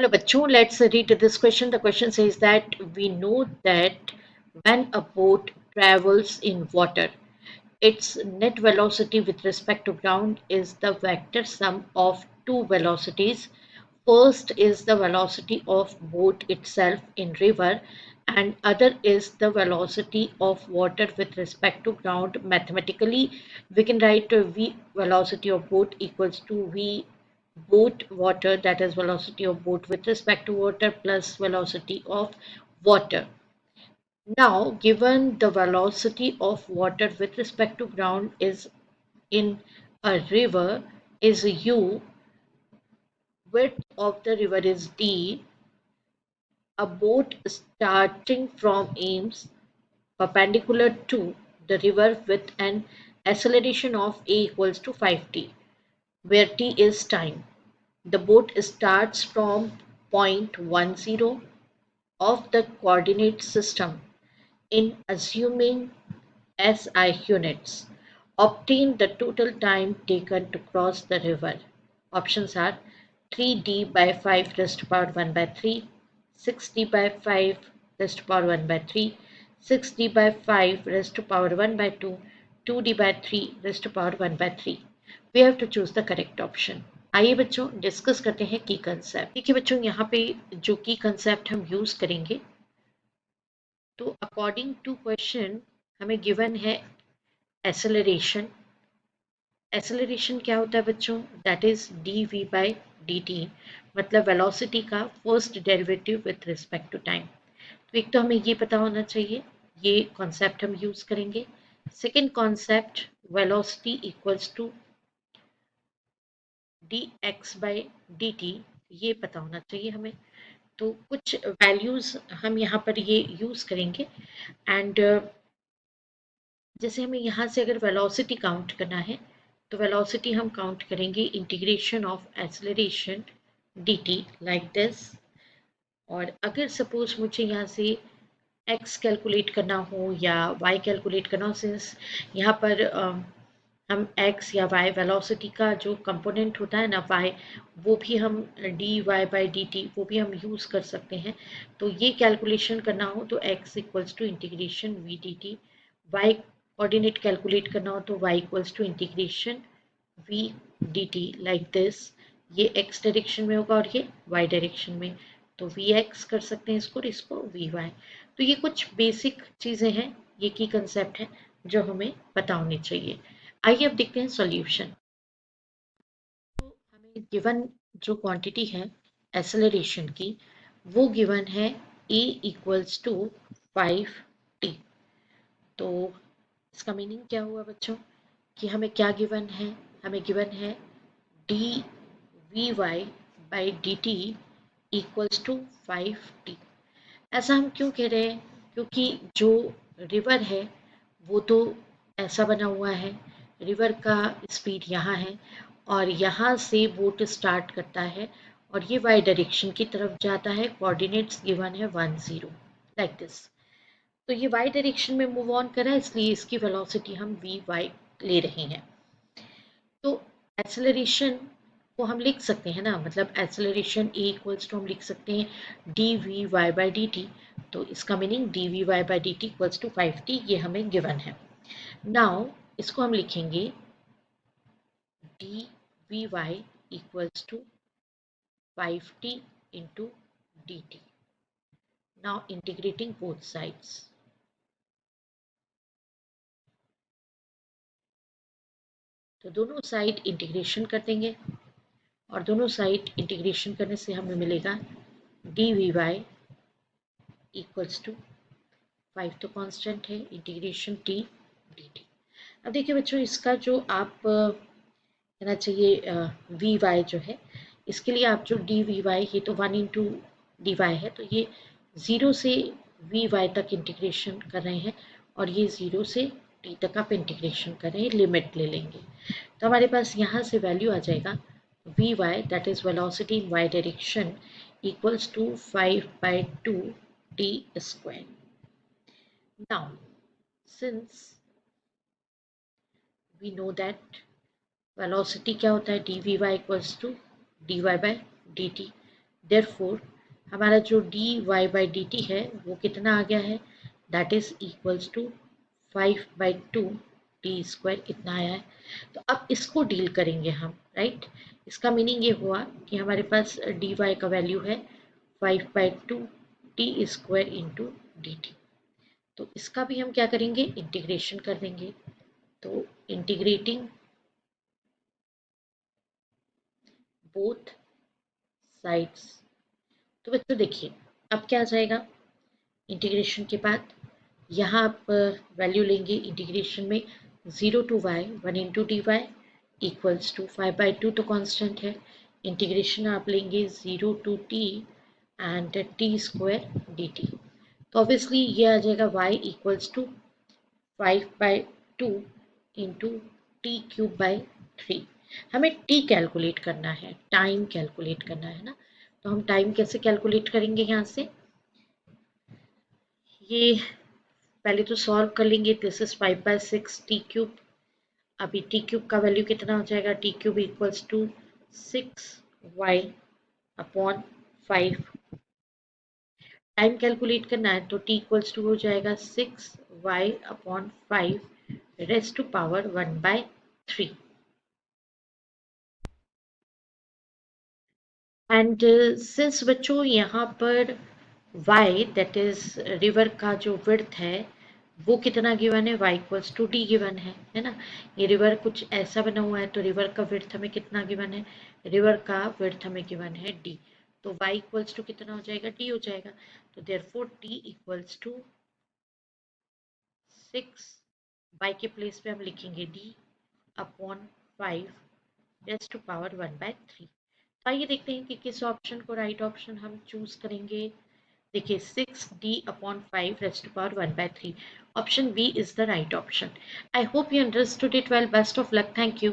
Hello, bachcho. Let's read this question. The question says that we know that when a boat travels in water, its net velocity with respect to ground is the vector sum of two velocities. First is the velocity of boat itself in river, and other is the velocity of water with respect to ground. Mathematically, we can write v velocity of boat equals to v boat water, that is velocity of boat with respect to water, plus velocity of water. Now, given the velocity of water with respect to ground is in a river is u, width of the river is d, a boat starting from Ames perpendicular to the river with an acceleration of a equals to 5t, where t is time. The boat starts from point 10 of the coordinate system in assuming SI units. Obtain the total time taken to cross the river. Options are 3d by 5 raised to power 1 by 3, 6d by 5 raised to power 1 by 3, 6d by 5 raised to power 1 by 2, 2d by 3 raised to power 1 by 3. We have to choose the correct option. आइए बच्चों discuss करते हैं की concept. देखिए बच्चों यहाँ पे जो की कंसेप्ट हम यूज करेंगे, तो अकॉर्डिंग टू क्वेश्चन हमें गिवन है एक्सेलरेशन। एक्सेलरेशन क्या होता है बच्चों? That is D V by D T, मतलब वेलोसिटी का first derivative with respect to time. तो एक तो हमें ये पता होना चाहिए, ये कॉन्सेप्ट हम यूज करेंगे। Second concept velocity equals to D X by D T, ये पता होना चाहिए हमें। तो कुछ वैल्यूज हम यहाँ पर ये यूज करेंगे एंड जैसे हमें यहाँ से अगर वेलोसिटी काउंट करना है तो वेलोसिटी हम काउंट करेंगे integration of acceleration dt like this. और अगर सपोज मुझे यहाँ से x कैलकुलेट करना हो या y कैलकुलेट करना हो, सिंस यहाँ पर हम x या y वेलोसिटी का जो कंपोनेंट होता है ना y, वो भी हम dy बाई dt वो भी हम यूज़ कर सकते हैं। तो ये कैलकुलेशन करना हो तो x equals to integration v dt, y coordinate calculate करना हो तो y equals to integration v dt like this. ये x डायरेक्शन में होगा और ये y डायरेक्शन में, तो vx कर सकते हैं इसको और इसको vy। तो ये कुछ बेसिक चीज़ें हैं, ये की कंसेप्ट है जो हमें पता होनी चाहिए। आइए अब देखते हैं सॉल्यूशन। तो हमें गिवन जो क्वांटिटी है एक्सेलरेशन की, वो गिवन है a इक्वल्स टू 5t। तो इसका मीनिंग क्या हुआ बच्चों कि हमें क्या गिवन है? हमें गिवन है D V Y by D T equals to 5t। ऐसा हम क्यों कह रहे हैं? क्योंकि जो रिवर है वो तो ऐसा बना हुआ है, रिवर का स्पीड यहाँ है और यहाँ से बोट स्टार्ट करता है और ये वाई डायरेक्शन की तरफ जाता है। कोऑर्डिनेट्स गिवन है 10 लाइक दिस। तो ये वाई डायरेक्शन में मूव ऑन कर रहा है, इसलिए इसकी वेलोसिटी हम वी वाई ले रहे हैं। तो एक्सेलरेशन को हम लिख सकते हैं ना, मतलब एक्सेलरेशन ए इक्वल्स टू हम लिख सकते हैं D V Y by D T. तो इसका meaning D V Y by D T equals to 5t, ये हमें गिवन है। नाउ इसको हम लिखेंगे D V Y equals to 5t into D T. Now integrating both sides, तो दोनों साइड इंटीग्रेशन कर देंगे और दोनों साइड इंटीग्रेशन करने से हमें मिलेगा D V Y equals to 5 तो कांस्टेंट है, इंटीग्रेशन टी डी टी। अब देखिए बच्चों इसका जो आप कहना चाहिए वी वाई जो है, इसके लिए आप जो डी वी वाई, ये तो 1 इंटू डी वाई है, तो ये 0 से वी वाई तक इंटीग्रेशन कर रहे हैं और ये 0 से टी तक आप इंटीग्रेशन कर रहे हैं, लिमिट ले लेंगे। तो हमारे पास यहाँ से वैल्यू आ जाएगा V Y that is velocity in Y direction equals to 5/2 t square. Now, since we know that velocity क्या होता है D V Y equals to D Y by D T, therefore हमारा जो D Y by D T है वो कितना आ गया है, that is equals to 5/2 T square इतना आया है। तो अब इसको डील करेंगे हम, राइट। इसका मीनिंग ये हुआ कि हमारे पास डी वाई का वैल्यू है 5/2 T square into D T. तो इसका भी हम क्या करेंगे, इंटीग्रेशन कर देंगे। तो इंटीग्रेटिंग बोथ साइड्स। तो बच्चों देखिए अब क्या आ जाएगा, इंटीग्रेशन के बाद यहाँ आप वैल्यू लेंगे इंटीग्रेशन में, 0 to y 1 × dy equals to 5/2 तो कांस्टेंट है। इंटीग्रेशन आप लेंगे 0 to t and T square D T. तो ऑब्वियसली ये आ जाएगा y equals to 5/2 into t³/3। हमें t कैलकुलेट करना है, टाइम कैलकुलेट करना है ना। तो हम टाइम कैसे कैलकुलेट करेंगे, यहाँ से ये पहले तो सॉल्व कर लेंगे। This is 5/6 t³। अभी t³ का वैल्यू कितना हो जाएगा, t³ equals to 6y/5। Time calculate करना है तो t इक्वल्स टू हो जाएगा 6y/5 raise to power 1/3। And since बच्चों यहाँ पर y दैट इज रिवर का जो विड्थ है वो कितना गिवन है, y equals to D given है ना। ये रिवर कुछ ऐसा बना हुआ है तो रिवर का विड्थ हमें कितना गिवन है, रिवर का विड्थ हमें गिवन है d। तो y इक्वल्स टू कितना हो जाएगा, d हो जाएगा। तो therefore t equals to 6, y के प्लेस पे हम लिखेंगे d/5 रेज़ टू पावर 1/3। तो आइए देखते हैं कि किस ऑप्शन को राइट ऑप्शन हम चूज करेंगे। देखिए 6d/5 raise to power 1/3, option B is the right option. I hope you understood it well. Best of luck, thank you.